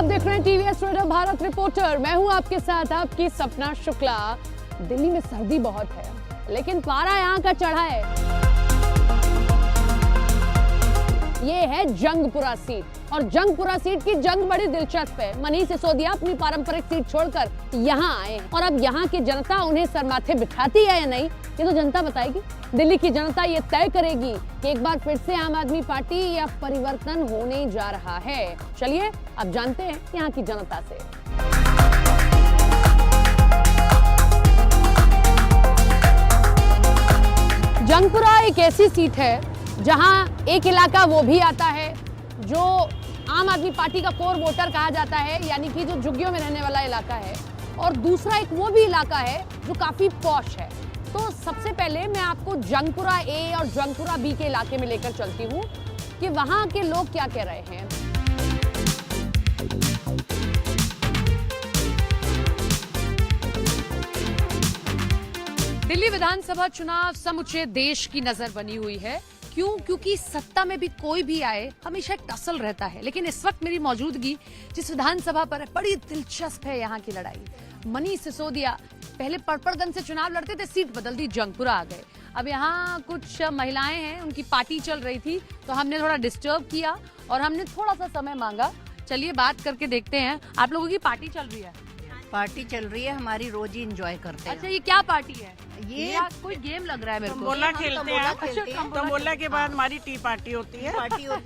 देख रहे हैं टीवीएस रेडियो भारत रिपोर्टर। मैं हूं आपके साथ आपकी सपना शुक्ला। दिल्ली में सर्दी बहुत है, लेकिन पारा यहाँ का चढ़ा है। ये है जंगपुरा सीट और जंगपुरा सीट की जंग बड़ी दिलचस्प है। मनीष सिसोदिया अपनी पारंपरिक सीट छोड़कर यहाँ आए और अब यहाँ की जनता उन्हें सर माथे बिठाती है या नहीं, ये तो जनता बताएगी। दिल्ली की जनता ये तय करेगी कि एक बार फिर से आम आदमी पार्टी या परिवर्तन होने जा रहा है। चलिए अब जानते हैं यहाँ की जनता से। जंगपुरा एक ऐसी सीट है जहां एक इलाका वो भी आता है जो आम आदमी पार्टी का कोर वोटर कहा जाता है, यानी कि जो झुग्गियों में रहने वाला इलाका है, और दूसरा एक वो भी इलाका है जो काफी पॉश है। तो सबसे पहले मैं आपको जंगपुरा ए और जंगपुरा बी के इलाके में लेकर चलती हूँ कि वहां के लोग क्या कह रहे हैं। दिल्ली विधानसभा चुनाव समूचे देश की नजर बनी हुई है। क्यों? क्योंकि सत्ता में भी कोई भी आए हमेशा एक टसल रहता है, लेकिन इस वक्त मेरी मौजूदगी जिस विधानसभा पर है बड़ी दिलचस्प है। यहाँ की लड़ाई मनीष सिसोदिया पहले परपरगंज से चुनाव लड़ते थे, सीट बदल दी, जंगपुरा आ गए। अब यहाँ कुछ महिलाएं हैं, उनकी पार्टी चल रही थी, तो हमने थोड़ा डिस्टर्ब किया और हमने थोड़ा सा समय मांगा। चलिए बात करके देखते हैं। आप लोगों की पार्टी चल रही है? पार्टी चल रही है हमारी, रोज ही एंजॉय करते हैं। अच्छा, ये क्या पार्टी है? ये कोई गेम लग रहा है मेरे को। तंबोला खेलते हैं। तंबोला के बाद हमारी टी पार्टी होती है।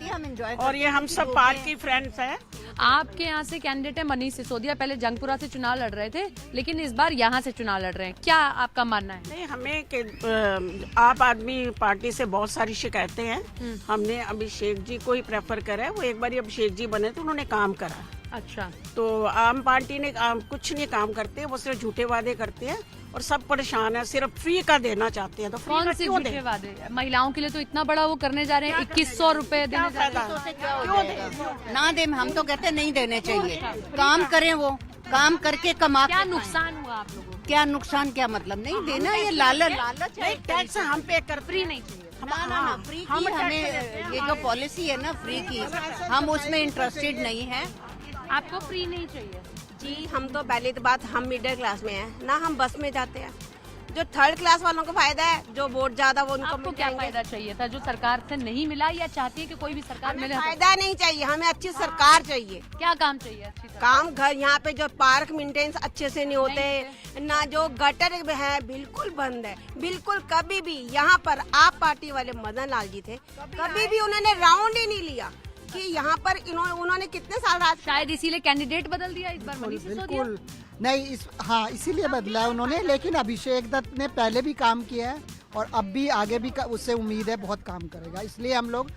हम एंजॉय और ये हम सब पार्क की फ्रेंड्स हैं। आपके यहाँ से कैंडिडेट है मनीष सिसोदिया, पहले जंगपुरा से चुनाव लड़ रहे थे, लेकिन इस बार यहाँ से चुनाव लड़ रहे हैं। क्या आपका मानना है? नहीं, हमें आप आदमी पार्टी से बहुत सारी शिकायतें हैं। हमने अभिषेक जी को ही प्रेफर करा है। वो एक बार अभिषेक जी बने तो उन्होंने काम करा। अच्छा, तो आम पार्टी ने कुछ नहीं काम करते, वो सिर्फ झूठे वादे करते हैं और सब परेशान है, सिर्फ फ्री का देना चाहते हैं। तो फ्री कौन से झूठे वादे? महिलाओं के लिए तो इतना बड़ा वो करने जा रहे हैं, 2100 रुपए देने जा रहे हैं। ना दे, हम तो कहते नहीं देने चाहिए। काम करें, वो काम करके कमा। क्या नुकसान हुआ आप लोगों को? क्या नुकसान, क्या मतलब नहीं देना, ये लालच है। टैक्स हम पे कर, फ्री नहीं चाहिए। ना फ्री की हमें, ये जो पॉलिसी है ना फ्री की, हम उसमें इंटरेस्टेड नहीं है। आपको फ्री नहीं चाहिए? जी, हम तो पहली तो बात हम मिडिल क्लास में हैं ना, हम बस में जाते हैं। जो थर्ड क्लास वालों को फायदा है, जो वोट ज्यादा वो उनको आपको क्या फायदा चाहिए था जो सरकार से नहीं मिला, या चाहती है कि कोई भी सरकार मिले? फायदा नहीं चाहिए, हमें अच्छी सरकार चाहिए। क्या काम चाहिए? अच्छी सरकार। काम घर, यहाँ पे जो पार्क मेंटेनेंस अच्छे से नहीं होते ना, जो गटर है बिल्कुल बंद है, बिल्कुल। कभी भी यहाँ पर आप पार्टी वाले मदन लाल जी थे, कभी भी उन्होंने राउंड ही नहीं लिया कि यहाँ पर उन्होंने कितने साल राज। शायद इसीलिए कैंडिडेट बदल दिया इस बार मनीष सिसोदिया। बिल्कुल नहीं, हाँ इसीलिए बदला है उन्होंने। लेकिन अभिषेक दत्त ने पहले भी काम किया है और अब भी आगे भी उससे उम्मीद है बहुत काम करेगा। इसलिए हम लोग,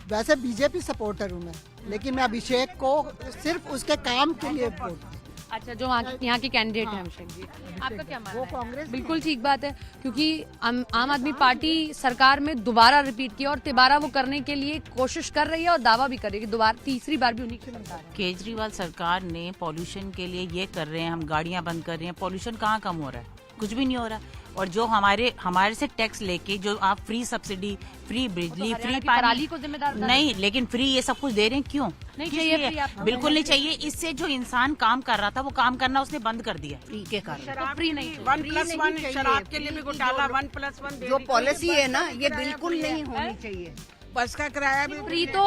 वैसे बीजेपी सपोर्टर हूँ मैं, लेकिन मैं अभिषेक को सिर्फ उसके काम के लिए वोट। अच्छा, जो यहाँ के कैंडिडेट हैं अभिषेक जी, आपका क्या मानना वो है? कांग्रेस बिल्कुल ठीक बात है, क्योंकि आम आदमी पार्टी सरकार में दोबारा रिपीट किया और तिबारा वो करने के लिए कोशिश कर रही है और दावा भी कर रही है कि दोबारा तीसरी बार भी उन्हीं की सरकार है। केजरीवाल सरकार ने पॉल्यूशन के लिए ये कर रहे हैं, हम गाड़ियां बंद कर रहे हैं, पॉल्यूशन कहाँ कम हो रहा है? कुछ भी नहीं हो रहा। और जो हमारे से टैक्स लेके जो आप फ्री सब्सिडी, फ्री बिजली, फ्री पराली को जिम्मेदार नहीं, लेकिन फ्री ये सब कुछ दे रहे हैं, क्यों नहीं किस चाहिए? लिए? फ्री आपको बिल्कुल नहीं चाहिए। इससे जो इंसान काम कर रहा था वो काम करना उसने बंद कर दिया। फ्री के कारण तो फ्री नहीं चाहिए। 1+1 शराब के लिए भी घोटाला, 1+1 जो पॉलिसी है ना, ये बिल्कुल नहीं होनी चाहिए। बस का किराया भी फ्री तो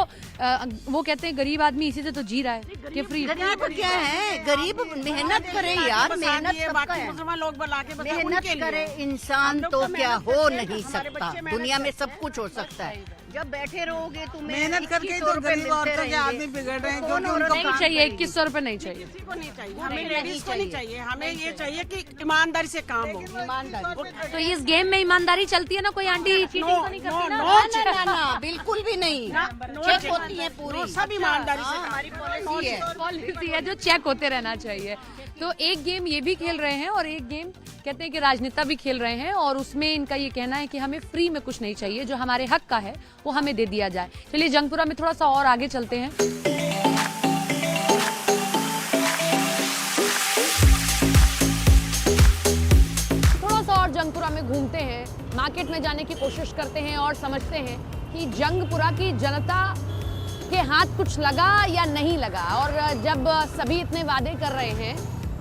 वो कहते हैं गरीब आदमी इसी से तो जी रहा है कि फ्री। गरीब क्या है? गरीब मेहनत करे यार, मेहनत सबका है। मुसलमान लोग बुला के बताओ मेहनत उनके लिए। करे इंसान तो क्या हो नहीं सकता। दुनिया में सब कुछ हो सकता है। जब बैठे रहोगे तुम्हें मेहनत करके तो गरीब औरतों के आदमी बिगड़ रहे हैं, क्योंकि उनको नहीं चाहिए, 2100 रुपए नहीं चाहिए। किसी को नहीं चाहिए, हमें लेडीज को नहीं चाहिए। हमें ये चाहिए कि ईमानदारी से काम हो। तो इस गेम में ईमानदारी चलती है ना? कोई आंटी चीटिंग तो नहीं करती ना? ना, बिल्कुल भी नहीं। चेक होती है पूरी, सब ईमानदारी से काम। हमारी पॉलिसी है। पॉलिसी है जो चेक होते रहना चाहिए। तो एक गेम ये भी खेल रहे हैं और एक गेम कहते हैं कि राजनेता भी खेल रहे हैं, और उसमें इनका ये कहना है कि हमें फ्री में कुछ नहीं चाहिए, जो हमारे हक का है वो हमें दे दिया जाए। चलिए जंगपुरा में थोड़ा सा और आगे चलते हैं। थोड़ा सा और जंगपुरा में घूमते हैं, मार्केट में जाने की कोशिश करते हैं और समझते हैं कि जंगपुरा की जनता के हाथ कुछ लगा या नहीं लगा, और जब सभी इतने वादे कर रहे हैं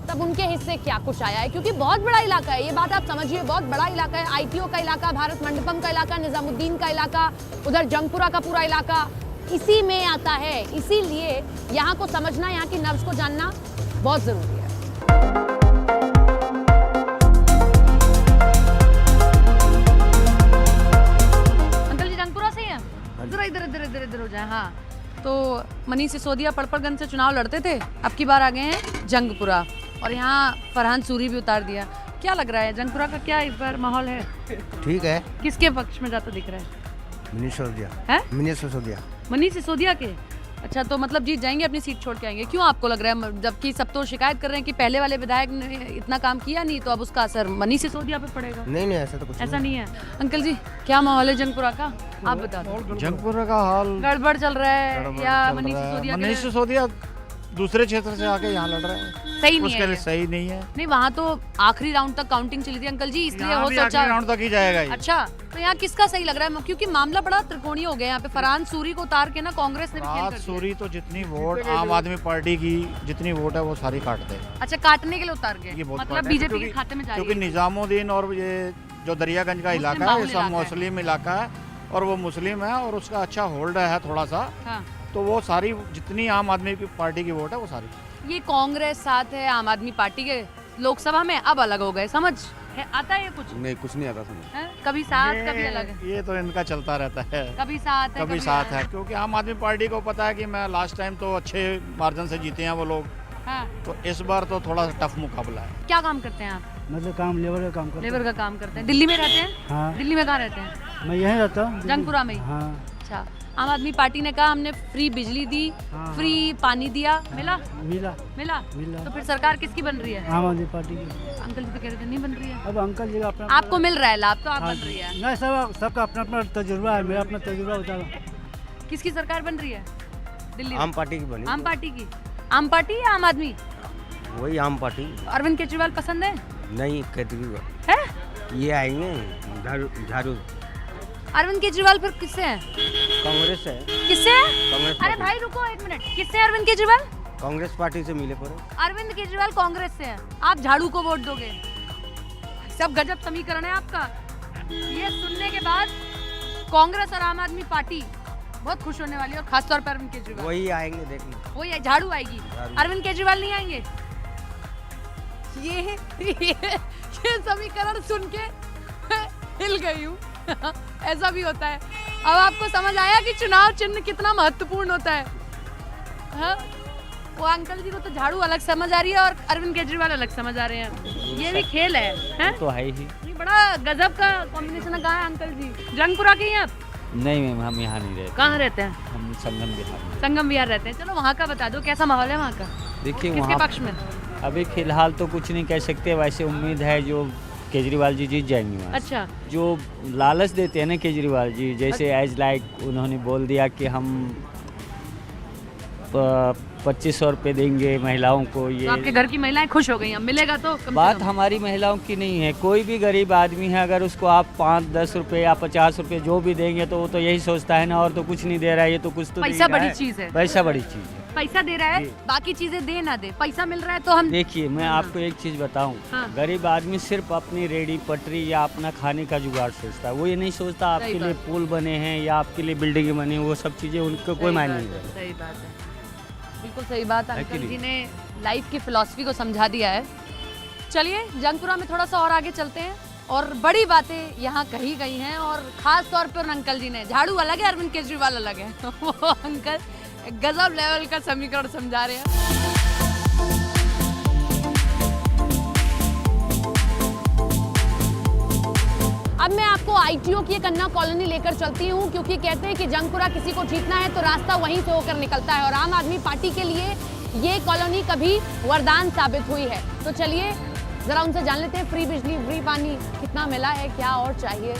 तब उनके हिस्से क्या कुछ आया है, क्योंकि बहुत बड़ा इलाका है, ये बात आप समझिए, बहुत बड़ा इलाका है। आईटीओ का इलाका, भारत मंडपम का इलाका, निजामुद्दीन का इलाका, उधर जंगपुरा का पूरा इलाका इसी में आता है। इसीलिए यहाँ को समझना, यहाँ की नब्ज को जानना बहुत जरूरी है। अंकल जी जंगपुरा से ही हैं? जरा इधर इधर इधर इधर हो जाए। हाँ, तो मनीष सिसोदिया पड़पड़गंज से चुनाव लड़ते थे, अब की बार आ गए हैं जंगपुरा, और यहाँ फरहान सूरी भी उतार दिया। क्या लग रहा है, जंगपुरा का क्या इस बार माहौल है? ठीक है। किसके पक्ष में जाता दिख रहा है? मनीष सिसोदिया। है? मनीष सिसोदिया। मनीष सिसोदिया के? अच्छा, तो मतलब जीत जाएंगे, अपनी सीट छोड़ के आएंगे। क्यों आपको लग रहा है, जबकि सब तो शिकायत कर रहे हैं कि पहले वाले विधायक ने इतना काम किया नहीं, तो अब उसका असर मनीष सिसोदिया पे पड़ेगा? नहीं नहीं, ऐसा तो कुछ ऐसा नहीं है। अंकल जी क्या माहौल है जंगपुरा का, आप बता दो। जंगपुरा का हाल गड़बड़ चल रहा है या मनीष सिसोदिया मनीष सिसोदिया दूसरे क्षेत्र से आके यहाँ लड़ रहे हैं, सही नहीं उसके है लिए ये? सही नहीं है। नहीं, वहाँ तो आखिरी राउंड तक काउंटिंग चली थी अंकल जी, इसलिए यहाँ हो भी सोचा। आखिरी राउंड तक ही जाएगा ये। अच्छा, तो यहाँ किसका सही लग रहा है, क्योंकि मामला बड़ा त्रिकोणीय हो गया यहाँ पे। फरहान सूरी को उतार के ना कांग्रेस ने भी खेल कर रात दिया। सूरी तो जितनी वोट आम आदमी पार्टी की जितनी वोट है वो सारी काट दे, अच्छा, काटने के लिए उतार गए, ये बहुत मतलब काट है, बीजेपी के क्योंकि- खाते में जा रही क्योंकि है। निजामुद्दीन और ये जो दरियागंज का मुस्लिम इलाका है ये बाहुल सब इलाका है। मुस्लिम इलाका है, और वो मुस्लिम है और उसका अच्छा होल्ड है थोड़ा सा, हाँ। तो वो सारी जितनी आम आदमी की पार्टी की वोट है वो सारी। ये कांग्रेस साथ है आम आदमी पार्टी के, लोकसभा में अब अलग हो गए, समझ है? आता है ये कुछ? नहीं, कुछ नहीं आता समझ। है? कभी साथ कभी अलग है, ये तो इनका चलता रहता है, कभी साथ है कभी साथ अलग है, क्योंकि आम आदमी पार्टी को पता है कि मैं लास्ट टाइम तो अच्छे मार्जिन से जीते हैं वो लोग, हाँ। तो इस बार तो थोड़ा सा टफ मुकाबला है। क्या काम करते हैं आप? मतलब काम लेबर का काम करता लेबर का काम करते हैं। दिल्ली में रहते हैं? हाँ। दिल्ली में कहाँ रहते हैं? हूँ। मैं यहीं रहता हूँ जंगपुरा में ही? हाँ। अच्छा, आम आदमी पार्टी ने कहा हमने फ्री बिजली दी, हाँ। फ्री पानी दिया, मिला? मिला मिला? मिला। तो फिर सरकार किसकी बन रही है? आम आदमी पार्टी की। अंकल जी तो कह रहे थे नहीं बन रही है। अब अंकल जी का अपना आपको मिल रहा है लाभ, तो आप हाँ, बन रही है। नहीं, सबका अपना अपना तजुर्बा है, मेरा अपना तजुर्बा बता रहा हूँ। किसकी सरकार बन रही है दिल्ली में? आम पार्टी की बनी। आम पार्टी की? आम पार्टी या आम आदमी? वही आम पार्टी। अरविंद केजरीवाल पसंद है? नहीं, केजरीवाल है? ये आएंगे झाड़ू। अरविंद केजरीवाल फिर किससे है? कांग्रेस है। किससे है? कांग्रेस अरे पार्टी। भाई रुको एक मिनट, किससे है अरविंद केजरीवाल? कांग्रेस पार्टी से मिले पड़े। अरविंद केजरीवाल कांग्रेस से है, आप झाड़ू को वोट दोगे? सब गजब समीकरण है आपका। ये सुनने के बाद कांग्रेस और आम आदमी पार्टी बहुत खुश होने वाली है, और खासतौर पर अरविंद केजरीवाल। वही आएंगे, देखना। वो ये झाड़ू आएगी, झाड़ू। अरविंद केजरीवाल नहीं आएंगे। ये समीकरण सुन के हिल गई हूँ। ऐसा भी होता है। अब आपको समझ आया कि चुनाव चिन्ह कितना महत्वपूर्ण होता है। हाँ? वो अंकल जी को तो झाड़ू अलग समझ आ रही है और अरविंद केजरीवाल अलग समझ आ रहे हैं। ये भी खेल है, हैं? तो है ही। नहीं, बड़ा गजब का कॉम्बिनेशन कहा है अंकल जी। जंगपुरा के हैं आप? नहीं मैम, हम यहाँ नहीं रहते। कहाँ रहते हैं? हम संगम बिहार में। संगम विहार रहते हैं। चलो वहाँ का बता दो, कैसा माहौल है वहाँ का? देखिए किसके वहाँ पक्ष में? अभी फिलहाल तो कुछ नहीं कह सकते, वैसे उम्मीद है जो केजरीवाल जी जीत जाएंगे वहाँ से। अच्छा, जो लालच देते हैं ना केजरीवाल जी, जैसे एज लाइक उन्होंने बोल दिया कि हम 2500 रुपये देंगे महिलाओं को। तो ये आपके घर की महिलाएं खुश हो गई, अब मिलेगा तो कम से बात कम। हमारी महिलाओं की नहीं है। कोई भी गरीब आदमी है, अगर उसको आप 5-10 रुपये या 50 रुपये जो भी देंगे तो वो तो यही सोचता है ना, और तो कुछ नहीं दे रहा है, ये तो कुछ तो दे पैसा ही रहा बड़ी चीज है। पैसा बड़ी चीज है। पैसा दे रहा है, जी। बाकी चीजें दे ना दे, पैसा मिल रहा है तो हम। देखिए मैं आपको एक चीज़ बताऊं, हाँ। गरीब आदमी सिर्फ अपनी रेडी पटरी या अपना खाने का जुगाड़ सोचता है। वो ये नहीं सोचता आपके सही लिए बात। पुल बने हैं या आपके लिए बिल्डिंग बनी, वो सब चीज़ें उनको कोई मायने नहीं है। सही बात है, बिल्कुल सही बात। है कि अंकल नहीं? जी ने लाइफ की फिलॉसफी को समझा दिया है। चलिए जंगपुरा में थोड़ा सा और आगे चलते हैं, और बड़ी बातें यहाँ कही गई हैं, और खास तौर पर अंकल जी ने, झाड़ू अलग है, अरविंद केजरीवाल अलग है। वो अंकल गजब लेवल का समीकरण समझा रहे हैं। अब मैं आपको आईटीओ की एक अन्ना कॉलोनी लेकर चलती हूँ, क्योंकि कहते हैं कि जंगपुरा किसी को जीतना है तो रास्ता वहीं से होकर निकलता है, और आम आदमी पार्टी के लिए ये कॉलोनी कभी वरदान साबित हुई है। तो चलिए जरा उनसे जान लेते हैं, फ्री बिजली, फ्री पानी कितना मिला है, क्या और चाहिए।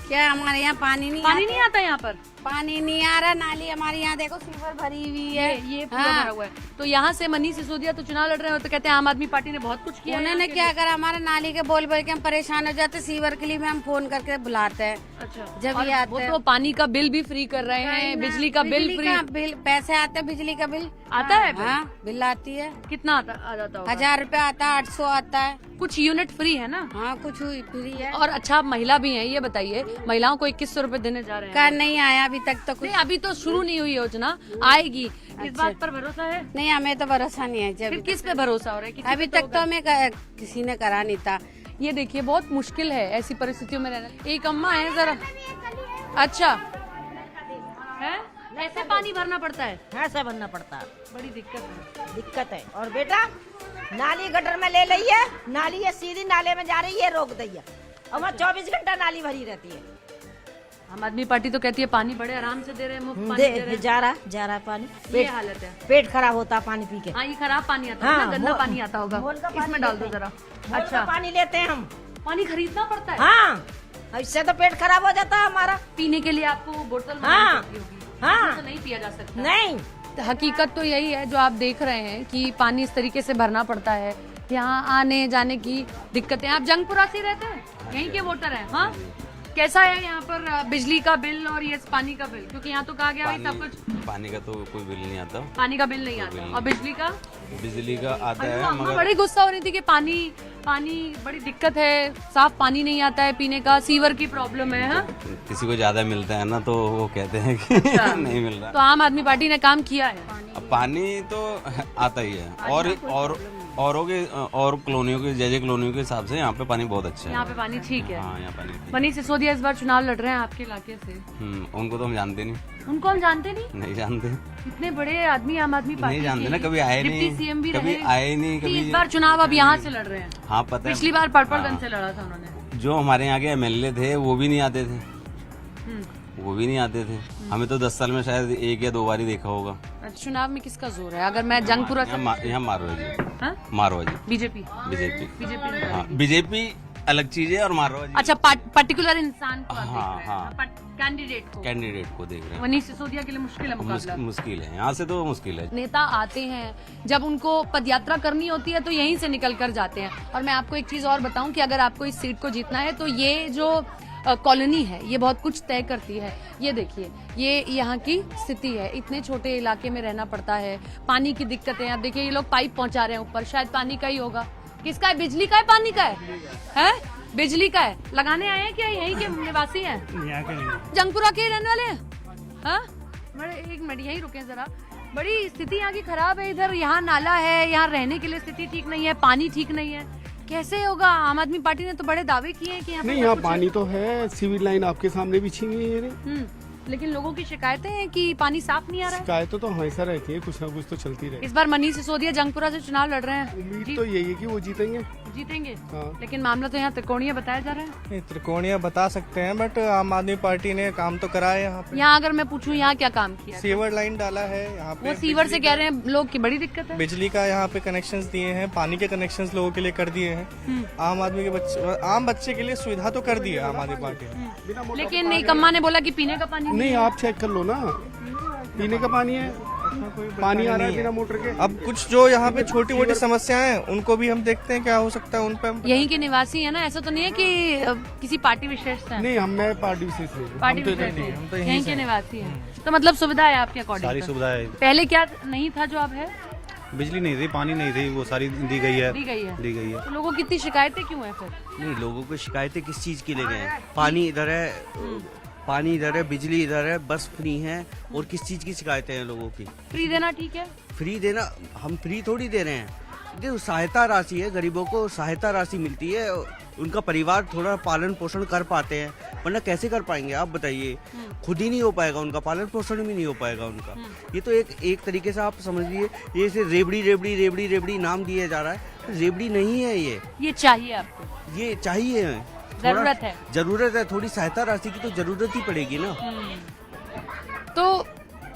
क्या हमारे यहाँ पानी नहीं पानी नहीं आता यहाँ पर? पानी नहीं आ रहा, नाली हमारे यहाँ देखो सीवर भरी हुई है। ये पूरा भरा हुआ है। तो यहाँ से मनीष सिसोदिया तो चुनाव लड़ रहे हो, तो कहते हैं आम आदमी पार्टी ने बहुत कुछ किया है उन्होंने यहाँ के क्या लिए। करा, हमारे नाली के बोल बोल के हम परेशान हो जाते, सीवर के लिए भी हम फोन करके बुलाते हैं। अच्छा, जब और ये आते वो हैं तो पानी का बिल भी फ्री कर रहे हैं, बिजली का बिल फ्री बिल पैसे आते हैं, बिजली का बिल आता है। हाँ, बिल आती है। कितना आ जाता होगा? 1000 रुपए आता है, 800 आता है। कुछ यूनिट फ्री है ना। हाँ, कुछ फ्री है। और अच्छा, आप महिला भी हैं, ये बताइए महिलाओं को 2100 रुपए देने जा रहे हैं। कर नहीं आया अभी तक तो कुछ। नहीं, अभी तो शुरू नहीं हुई योजना, आएगी। इस बात पर भरोसा है? नहीं, हमें तो भरोसा नहीं है। फिर जब किस पे भरोसा हो रहा है? किसी अभी पे तक तो हमें किसी ने करा नहीं था। ये देखिए, बहुत मुश्किल है ऐसी परिस्थितियों में रहना। एक अम्मा है जरा। अच्छा है, ऐसे पानी भरना पड़ता है? ऐसा बनना पड़ता है, बड़ी दिक्कत है। और बेटा नाली गटर में ले ली है, नाली ये सीधी नाले में जा रही है, रोक दी है। और वहाँ 24 घंटा नाली भरी रहती है। आम आदमी पार्टी तो कहती है पानी बड़े आराम से दे रहे हैं, मुफ्त पानी दे रहे हैं। जा रहा पानी। ये हालत है, पेट खराब होता पानी पी के। हाँ, ये खराब पानी आता है ना, गंदा मोल- पानी आता होगा। मोल का पानी इसमें डाल दो लेते जरा। मोल अच्छा, का पानी लेते हैं हम। पानी खरीदना पड़ता है? हाँ, इससे तो पेट खराब हो जाता है हमारा। पीने के लिए आपको बोतल हाँ, मंगानी पड़ती होगी। हाँ। इसमें तो नहीं पिया जा सकता। नहीं, हकीकत तो यही है जो आप देख रहे हैं कि पानी इस तरीके से भरना पड़ता है। यहाँ आने जाने की दिक्कतें। आप जंगपुरा से रहते हैं, यहीं के वोटर हैं? हाँ, कैसा है यहाँ पर बिजली का बिल और ये पानी का बिल? क्योंकि यहाँ तो कहा गया है सब कुछ। पानी का तो कोई बिल नहीं आता, पानी का बिल नहीं आता, और बिजली का? बिजली का आता अरे है वो अम्मा मगर बड़ी गुस्सा हो रही थी कि पानी बड़ी दिक्कत है, साफ पानी नहीं आता है पीने का, सीवर की प्रॉब्लम है। हाँ? किसी को ज्यादा मिलता है ना तो वो कहते हैं कि नहीं मिल रहा। तो आम आदमी पार्टी ने काम किया है। अब पानी तो आता ही है, और कॉलोनियों के जय कॉलोनियों के हिसाब से यहाँ पे पानी बहुत अच्छा है। यहाँ पे पानी ठीक है। हाँ, यहाँ पानी ठीक है। मनीष सिसोदिया इस बार चुनाव लड़ रहे हैं आपके इलाके से। उनको तो हम जानते नहीं, उनको हम जानते नहीं जानते, इतने बड़े आदमी आम आदमी पार्टी नहीं जानते के ना, कभी आए डिप्टी नहीं, सीएम भी कभी रहे। आए नहीं, कि कभी इस बार चुनाव अब यहाँ से लड़ रहे हैं। हाँ पता है, पिछली बार पड़पड़गंज से लड़ा था उन्होंने। जो हमारे यहाँ के एमएलए थे वो भी नहीं आते थे, वो भी नहीं आते थे। हमें तो 10 साल में शायद 1 या 2 बार ही देखा होगा। चुनाव में किसका जोर है? अगर मैं जंगपुरा से यहाँ मारवाड़ी हाँ? मारवाड़ी बीजेपी बीजेपी हाँ, बीजेपी अलग चीज है और मारवाड़ी अच्छा, पर्टिकुलर इंसान को आप हाँ, देख रहे हैं, हाँ। कैंडिडेट को देख रहे हैं। मनीष सिसोदिया के लिए मुश्किल है मुकाबला। मुश्किल है, यहाँ से तो मुश्किल है। नेता आते हैं, जब उनको पदयात्रा करनी होती है तो यहीं से निकल कर जाते हैं। और मैं आपको एक चीज और बताऊं कि अगर आपको इस सीट को जीतना है तो ये जो कॉलोनी है ये बहुत कुछ तय करती है। ये देखिए, ये यहाँ की स्थिति है, इतने छोटे इलाके में रहना पड़ता है, पानी की दिक्कतें। आप देखिए, ये लोग पाइप पहुंचा रहे हैं ऊपर, शायद पानी का ही होगा। किसका है? बिजली का है, पानी का है? बिजली का है। लगाने आए हैं क्या यहीं के निवासी हैं? जंगपुरा के रहने वाले हैं? हाँ, बड़े एक मिनट यहीं रुके जरा। बड़ी स्थिति यहाँ की खराब है। इधर यहाँ नाला है, यहाँ रहने के लिए स्थिति ठीक नहीं है, पानी ठीक नहीं है। कैसे होगा? आम आदमी पार्टी ने तो बड़े दावे किए हैं कि यहाँ नहीं, यहाँ पानी तो है, सिविल लाइन आपके सामने भी छीनी है ये। लेकिन लोगों की शिकायतें हैं कि पानी साफ नहीं आ रहा है। शिकायतें तो हमेशा रहती है, कुछ ना कुछ तो चलती रहती इस बार मनीष सिसोदिया जंगपुरा से चुनाव लड़ रहे हैं। है। उम्मीद तो यही है कि वो जीतेंगे। हाँ। लेकिन मामला तो यहाँ त्रिकोणीय बताया जा रहा है। त्रिकोणीय बता सकते हैं, बट आम आदमी पार्टी ने काम तो करा है यहाँ पे। यहाँ अगर मैं पूछूं, यहाँ क्या काम किया? सीवर लाइन डाला है यहाँ पे। वो सीवर से कह रहे हैं लोग की बड़ी दिक्कत है। बिजली का यहाँ पे कनेक्शंस दिए हैं, पानी के कनेक्शंस लोगों के लिए कर दिए हैं। आम आदमी के बच्चे, आम बच्चे के लिए सुविधा तो कर दी है आम आदमी पार्टी ने। लेकिन एक अम्मा ने बोला कि पीने का पानी नहीं, आप चेक कर लो ना, पीने का पानी है, पानी आ रहा है बिना मोटर के। अब कुछ जो यहाँ पे छोटी मोटी समस्याएं हैं उनको भी हम देखते हैं क्या हो सकता है उन पे। यहीं के निवासी है ना, ऐसा तो नहीं है कि किसी पार्टी विशेष से? नहीं, मैं पार्टी विशेष नहीं, पार्टी विशेष है, यहीं के निवासी है। तो मतलब सुविधा है आपके अकॉर्डिंग? सारी सुविधा है। पहले क्या नहीं था जो अब है? बिजली नहीं थी, पानी नहीं थी, वो सारी दी गई है। दी गई है। तो लोगों की इतनी शिकायतें क्यों है फिर? नहीं, लोगों को शिकायतें किस चीज की ले गए हैं? पानी इधर है, बिजली इधर है, बस फ्री है, और किस चीज की शिकायतें हैं लोगों की? फ्री देना ठीक है? फ्री देना, हम फ्री थोड़ी दे रहे हैं। जो सहायता राशि है, गरीबों को सहायता राशि मिलती है, उनका परिवार थोड़ा पालन पोषण कर पाते हैं, वरना कैसे कर पाएंगे आप बताइए? खुद ही नहीं हो पाएगा, उनका पालन पोषण भी नहीं हो पाएगा उनका। ये तो एक तरीके से आप समझ लीजिए, ये से रेबड़ी नाम दिया जा रहा है, रेबड़ी नहीं है ये चाहिए आपको? ये चाहिए, जरूरत है, थोड़ी सहायता राशि की तो जरूरत ही पड़ेगी ना। तो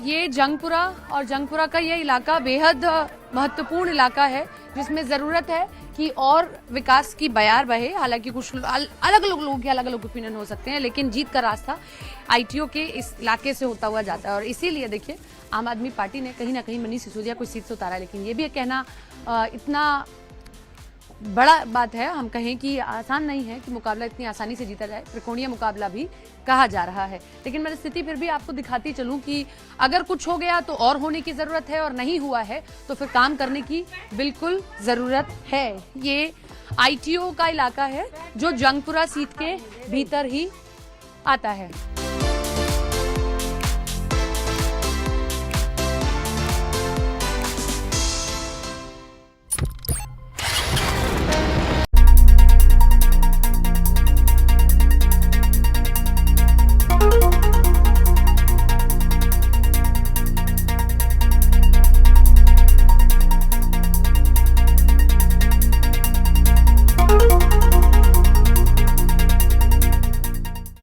ये जंगपुरा और जंगपुरा का ये इलाका बेहद महत्वपूर्ण इलाका है, जिसमें जरूरत है कि और विकास की बयार बहे। हालांकि कुछ अलग अलग लोगों के अलग अलग ओपिनियन हो सकते हैं, लेकिन जीत का रास्ता आईटीओ के इस इलाके से होता हुआ जाता है। और इसीलिए देखिए आम आदमी पार्टी ने कहीं ना कहीं मनीष सिसोदिया को सीट से उतारा। लेकिन ये भी कहना इतना बड़ा बात है, हम कहें कि आसान नहीं है कि मुकाबला इतनी आसानी से जीता जाए। त्रिकोणीय मुकाबला भी कहा जा रहा है। लेकिन मैं स्थिति फिर भी आपको दिखाती चलूं कि अगर कुछ हो गया तो और होने की जरूरत है, और नहीं हुआ है तो फिर काम करने की बिल्कुल जरूरत है। ये आईटीओ का इलाका है जो जंगपुरा सीट के भीतर ही आता है।